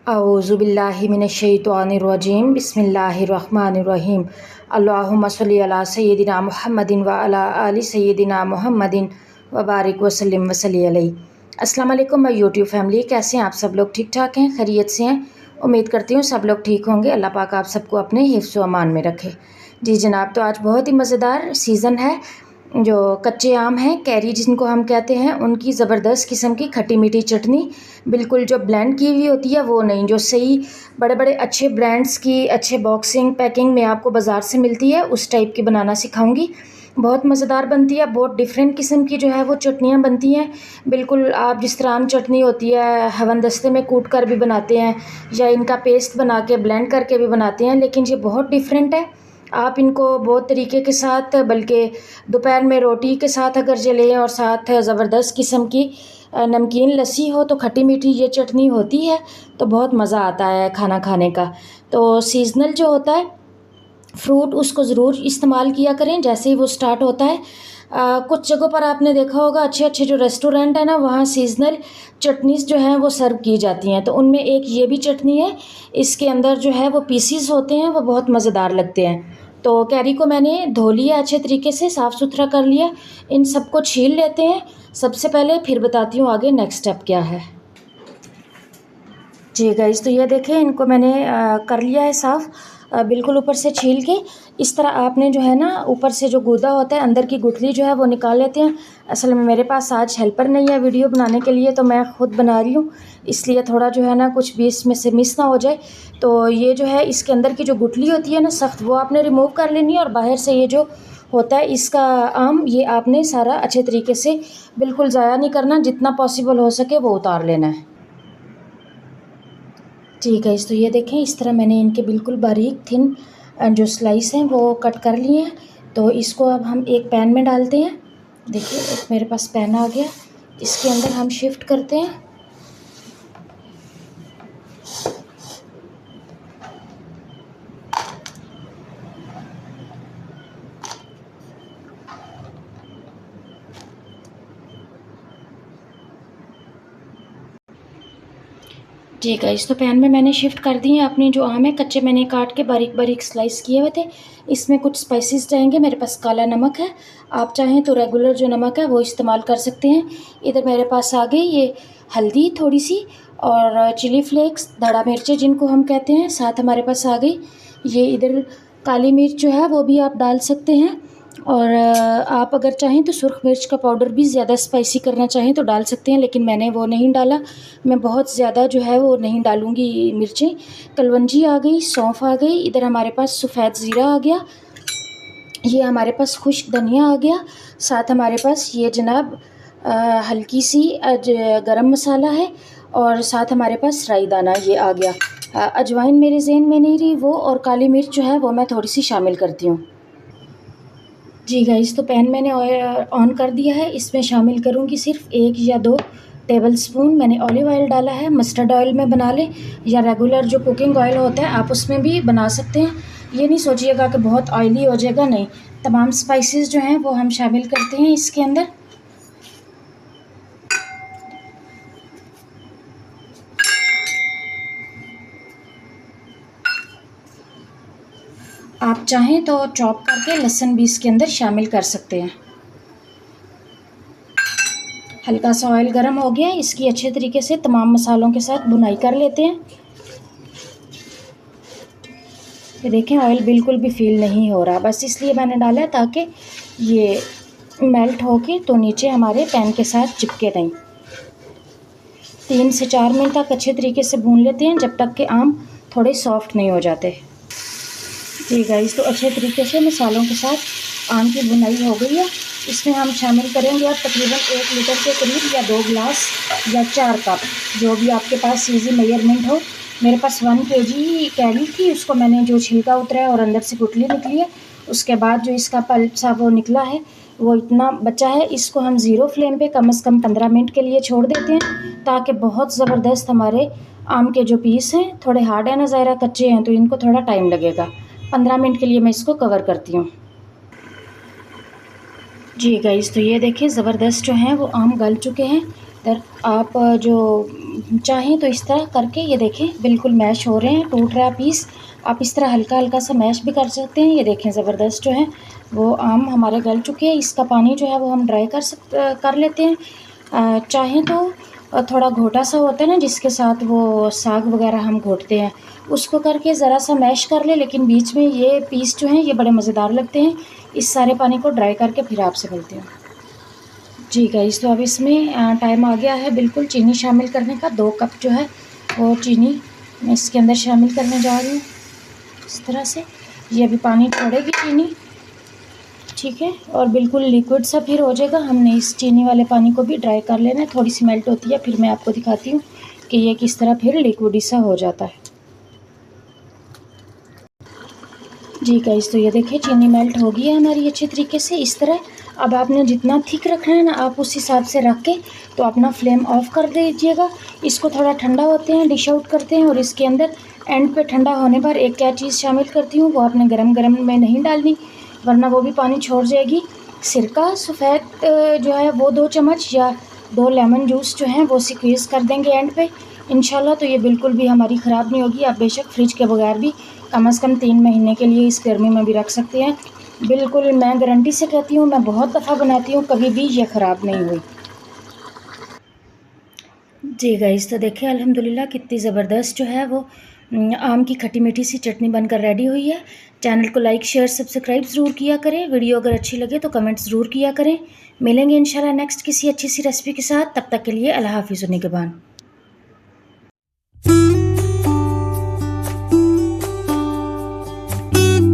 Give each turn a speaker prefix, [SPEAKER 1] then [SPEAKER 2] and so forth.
[SPEAKER 1] औज़ुबिल्लाहि मिनश्शैतानिर्रजीम बिस्मिल्लाहिर्रहमानिर्रहीम अल्लाहुम्मा सल्लि अला सय्यिदिना मुहम्मदिन व अला आलि सय्यिदिना मुहम्मदिन व बारिक वसल्लिम वसल्ली अलैहि। अस्सलाम वालेकुम माय यूट्यूब फैमिली, कैसे हैं आप सब लोग? ठीक ठाक हैं, खैरियत से हैं? उम्मीद करती हूँ सब लोग ठीक होंगे। अल्लाह पाक आप सबको अपने हिफ्ज़ व अमान में रखे। जी जनाब, तो आज बहुत ही मज़ेदार सीज़न है। जो कच्चे आम हैं, कैरी जिनको हम कहते हैं, उनकी ज़बरदस्त किस्म की खट्टी मीठी चटनी, बिल्कुल जो ब्लेंड की हुई होती है वो नहीं, जो सही बड़े बड़े अच्छे ब्रांड्स की अच्छे बॉक्सिंग पैकिंग में आपको बाज़ार से मिलती है, उस टाइप की बनाना सिखाऊंगी। बहुत मज़ेदार बनती है, बहुत डिफरेंट किस्म की जो है वो चटनियाँ बनती हैं। बिल्कुल आप जिस तरह आम चटनी होती है हवनदस्ते में कूट कर भी बनाते हैं या इनका पेस्ट बना के ब्लेंड करके भी बनाते हैं, लेकिन ये बहुत डिफरेंट है। आप इनको बहुत तरीके के साथ, बल्कि दोपहर में रोटी के साथ अगर ये लें और साथ ज़बरदस्त किस्म की नमकीन लस्सी हो तो खट्टी मीठी ये चटनी होती है तो बहुत मज़ा आता है खाना खाने का। तो सीज़नल जो होता है फ्रूट, उसको ज़रूर इस्तेमाल किया करें जैसे ही वो स्टार्ट होता है। कुछ जगहों पर आपने देखा होगा अच्छे अच्छे जो रेस्टोरेंट है ना, वहाँ सीज़नल चटनीज़ जो हैं वो सर्व की जाती हैं। तो उनमें एक ये भी चटनी है, इसके अंदर जो है वो पीसीस होते हैं, वो बहुत मज़ेदार लगते हैं। तो कैरी को मैंने धो लिया, अच्छे तरीके से साफ़ सुथरा कर लिया। इन सबको छील लेते हैं सबसे पहले, फिर बताती हूँ आगे नेक्स्ट स्टेप क्या है। जी गाइस, तो ये देखें, इनको मैंने कर लिया है साफ़, बिल्कुल ऊपर से छील के। इस तरह आपने जो है ना ऊपर से जो गूदा होता है, अंदर की गुठली जो है वो निकाल लेते हैं। असल में मेरे पास आज हेल्पर नहीं है वीडियो बनाने के लिए, तो मैं ख़ुद बना रही हूँ, इसलिए थोड़ा जो है ना कुछ भी इसमें से मिस ना हो जाए। तो ये जो है इसके अंदर की जो गुठली होती है ना सख्त, वो आपने रिमूव कर लेनी है। और बाहर से ये जो होता है इसका आम, ये आपने सारा अच्छे तरीके से बिल्कुल ज़ाया नहीं करना, जितना पॉसिबल हो सके वो उतार लेना है। ठीक है, तो ये देखें, इस तरह मैंने इनके बिल्कुल बारीक थिन जो स्लाइस हैं वो कट कर लिए हैं। तो इसको अब हम एक पैन में डालते हैं। देखिए, एक मेरे पास पैन आ गया, इसके अंदर हम शिफ्ट करते हैं। ठीक है, इस तो पैन में मैंने शिफ्ट कर दिए अपनी जो आम है कच्चे, मैंने काट के बारीक बारीक स्लाइस किए हुए थे। इसमें कुछ स्पाइसेस जाएंगे। मेरे पास काला नमक है, आप चाहें तो रेगुलर जो नमक है वो इस्तेमाल कर सकते हैं। इधर मेरे पास आ गई ये हल्दी थोड़ी सी, और चिली फ्लेक्स, धड़ा मिर्चें जिनको हम कहते हैं, साथ हमारे पास आ गई ये इधर काली मिर्च जो है वो भी आप डाल सकते हैं। और आप अगर चाहें तो सुर्ख मिर्च का पाउडर भी ज़्यादा स्पाइसी करना चाहें तो डाल सकते हैं, लेकिन मैंने वो नहीं डाला। मैं बहुत ज़्यादा जो है वो नहीं डालूँगी मिर्चें। कलवंजी आ गई, सौंफ आ गई, इधर हमारे पास सफ़ेद ज़ीरा आ गया, ये हमारे पास खुश्क धनिया आ गया, साथ हमारे पास ये जनाब हल्की सी गरम मसाला है, और साथ हमारे पास राई दाना ये आ गया। अजवाइन मेरे जहन में नहीं रही वो, और काली मिर्च जो है वो मैं थोड़ी सी शामिल करती हूँ। जी गाइस, तो पैन मैंने ऑन कर दिया है। इसमें शामिल करूँगी सिर्फ 1 या 2 टेबलस्पून मैंने ऑलिव ऑयल डाला है। मस्टर्ड ऑयल में बना लें या रेगुलर जो कुकिंग ऑयल होता है आप उसमें भी बना सकते हैं। ये नहीं सोचिएगा कि बहुत ऑयली हो जाएगा, नहीं। तमाम स्पाइसेस जो हैं वो हम शामिल करते हैं इसके अंदर। आप चाहें तो चॉप करके लहसुन भी इसके अंदर शामिल कर सकते हैं। हल्का सा ऑयल गर्म हो गया, इसकी अच्छे तरीके से तमाम मसालों के साथ भुनाई कर लेते हैं। ये देखें, ऑयल बिल्कुल भी फील नहीं हो रहा, बस इसलिए मैंने डाला है ताकि ये मेल्ट होके तो नीचे हमारे पैन के साथ चिपके नहीं। 3 से 4 मिनट तक अच्छे तरीके से भून लेते हैं, जब तक कि आम थोड़े सॉफ्ट नहीं हो जाते। जी गाइस, तो अच्छे तरीके से मसालों के साथ आम की भुनाई हो गई है। इसमें हम शामिल करेंगे अब तकरीबन 1 लीटर के करीब, या 2 गिलास या 4 कप, जो भी आपके पास ईजी मेजरमेंट हो। मेरे पास 1 kg कैरी थी, उसको मैंने जो छिलका उतरा है और अंदर से गुठली निकली है, उसके बाद जो इसका पल्प सा वो निकला है, वो इतना बचा है। इसको हम ज़ीरो फ्लेम पे कम से कम 15 मिनट के लिए छोड़ देते हैं, ताकि बहुत ज़बरदस्त हमारे आम के जो पीस हैं, थोड़े हार्ड है ना, ज़ायरा कच्चे हैं, तो इनको थोड़ा टाइम लगेगा। 15 मिनट के लिए मैं इसको कवर करती हूँ। जी गाइस, तो ये देखिए ज़बरदस्त जो हैं वो आम गल चुके हैं। इधर आप जो चाहें तो इस तरह करके ये देखें बिल्कुल मैश हो रहे हैं, टूट रहा है पीस। आप इस तरह हल्का हल्का सा मैश भी कर सकते हैं। ये देखें ज़बरदस्त जो है वो आम हमारे गल चुके हैं। इसका पानी जो है वो हम ड्राई कर लेते हैं। चाहें तो थोड़ा घोटा सा होता है ना जिसके साथ वो साग वगैरह हम घोटते हैं, उसको करके ज़रा सा मैश कर ले, लेकिन बीच में ये पीस जो हैं ये बड़े मज़ेदार लगते हैं। इस सारे पानी को ड्राई करके फिर आपसे मिलते हैं। जी गाइस, तो अब इसमें टाइम आ गया है बिल्कुल चीनी शामिल करने का। 2 कप जो है वो चीनी मैं इसके अंदर शामिल करने जा रही हूँ इस तरह से। ये अभी पानी छोड़ेगी चीनी, ठीक है, और बिल्कुल लिक्विड सा फिर हो जाएगा। हमने इस चीनी वाले पानी को भी ड्राई कर लेना है, थोड़ी सी मेल्ट होती है, फिर मैं आपको दिखाती हूँ कि ये किस तरह फिर लिक्विड सा हो जाता है। जी गाइस, तो ये देखिए चीनी मेल्ट हो गई है हमारी अच्छे तरीके से इस तरह। अब आपने जितना थिक रखना है ना आप उस हिसाब से रख के तो अपना फ्लेम ऑफ कर दीजिएगा। इसको थोड़ा ठंडा होते हैं डिश आउट करते हैं, और इसके अंदर एंड पे ठंडा होने पर एक क्या चीज़ शामिल करती हूँ, वो आपने गरम गरम में नहीं डालनी वरना वो भी पानी छोड़ जाएगी। सिरका सफ़ेद जो है वो 2 चम्मच या 2 लेमन जूस जो हैं वो स्क्वीज़ कर देंगे एंड पे इंशाल्लाह। तो ये बिल्कुल भी हमारी ख़राब नहीं होगी। आप बेशक फ्रिज के बगैर भी कम से कम 3 महीने के लिए इस गर्मी में भी रख सकते हैं। बिल्कुल मैं गारंटी से कहती हूँ, मैं बहुत दफ़ा बनाती हूँ, कभी भी ये ख़राब नहीं हुई। जी गाइस, तो देखिए अल्हम्दुलिल्लाह कितनी ज़बरदस्त जो है वो आम की खट्टी मीठी सी चटनी बनकर रेडी हुई है। चैनल को लाइक शेयर सब्सक्राइब ज़रूर किया करें। वीडियो अगर अच्छी लगे तो कमेंट ज़रूर किया करें। मिलेंगे इंशाल्लाह नेक्स्ट किसी अच्छी सी रेसिपी के साथ। तब तक के लिए अल्लाह हाफ़िज़ निगहबान।